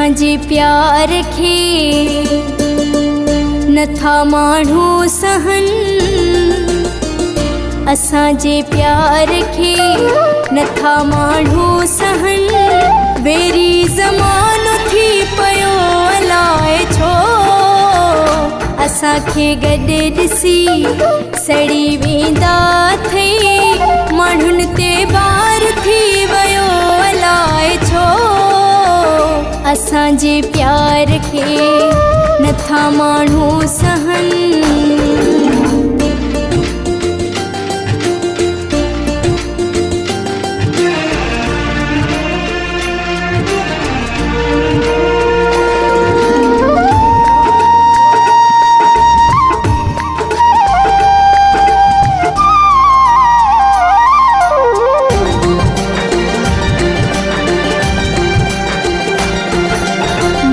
असांजे प्यार खे नथा माण्हू सहन, असांजे प्यार खे नथा माण्हू सहन। बेरी ज़मानो थी पयो अलाए छो, असांखे गॾु ॾिसी सड़ी वेंदा थई। माण्हुनि ते बार थी वियो अलाए छो, असांजे प्यार खे नथा माण्हू सहन।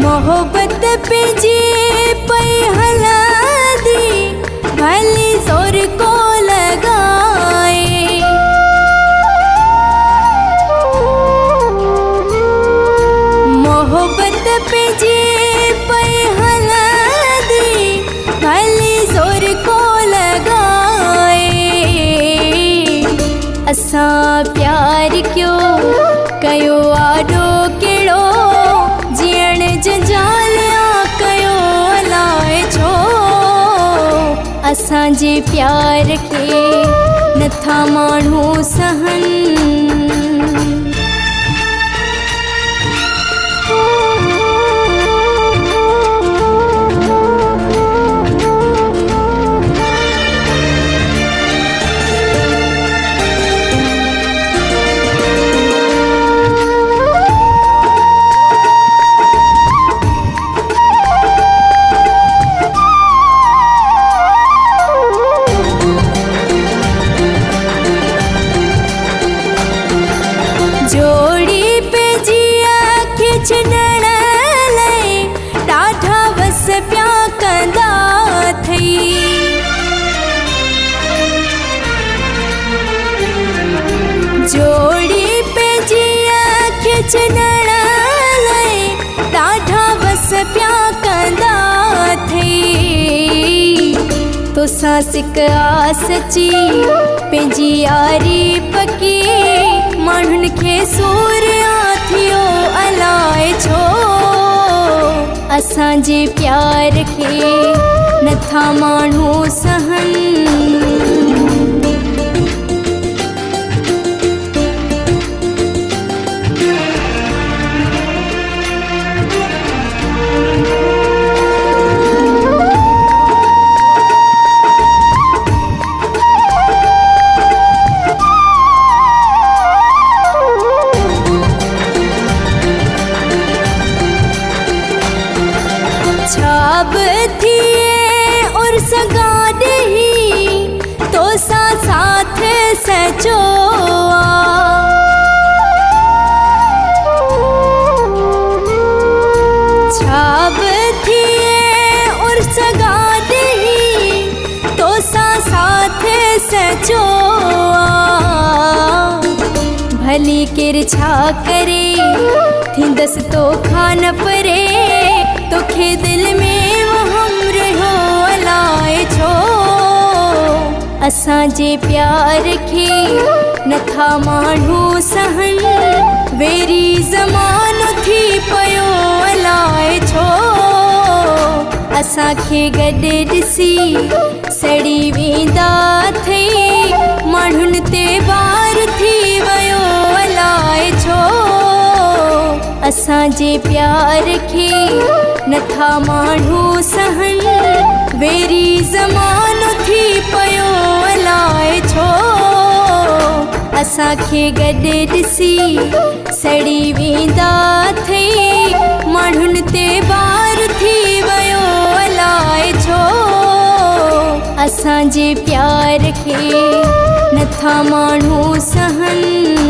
मोहब्बत पंहिंजे पई हलंदी, भली ज़ोर को लॻाए। मोहब्बत पंहिंजे पई हलंदी, भली ज़ोर को लॻाए। असां प्यार कयो आॾो कहिड़ो, जीअण जंजालिया कयो अलाए छो, असांजे प्यार खे नथा माण्हू सहन। जोड़ी पे जिया खिचण लाइ ॾाढा वस पिया कंदा थई। जोड़ी पे जिया खिचण लाइ ॾाढा वस पिया कंदा थई। तोसां सिक आस अची पंहिंजी यारी पकी, माण्हुनि खे सूर थियो अलाए छो, असांजे प्यार खे नथा माण्हू सहन। छाब थिए उर्स गाॾी, तोसां साथ सचो छाब थिए उर्स गाॾी, तोसां साथ सचो। भली केर छा करे थींदसि तो खान परे, तोखे दिल में वहम रहियो अलाए छो, असांजे प्यार खे नथा माण्हू सहन। वेरी ज़मानो थी पयो अलाए छो, असांखे गॾु ॾिसी सड़ी वेंदा थई। माण्हुनि ते बार थी वियो अलाए छो, असांजे प्यार खे नथा माण्हू सहन। वेरी ज़मानो थी पयो अलाए छो, असांखे गॾु ॾिसी सड़ी वेंदा थई। माण्हुनि ते बार थी वियो अलाए छो, असांजे प्यार खे नथा माण्हू सहन।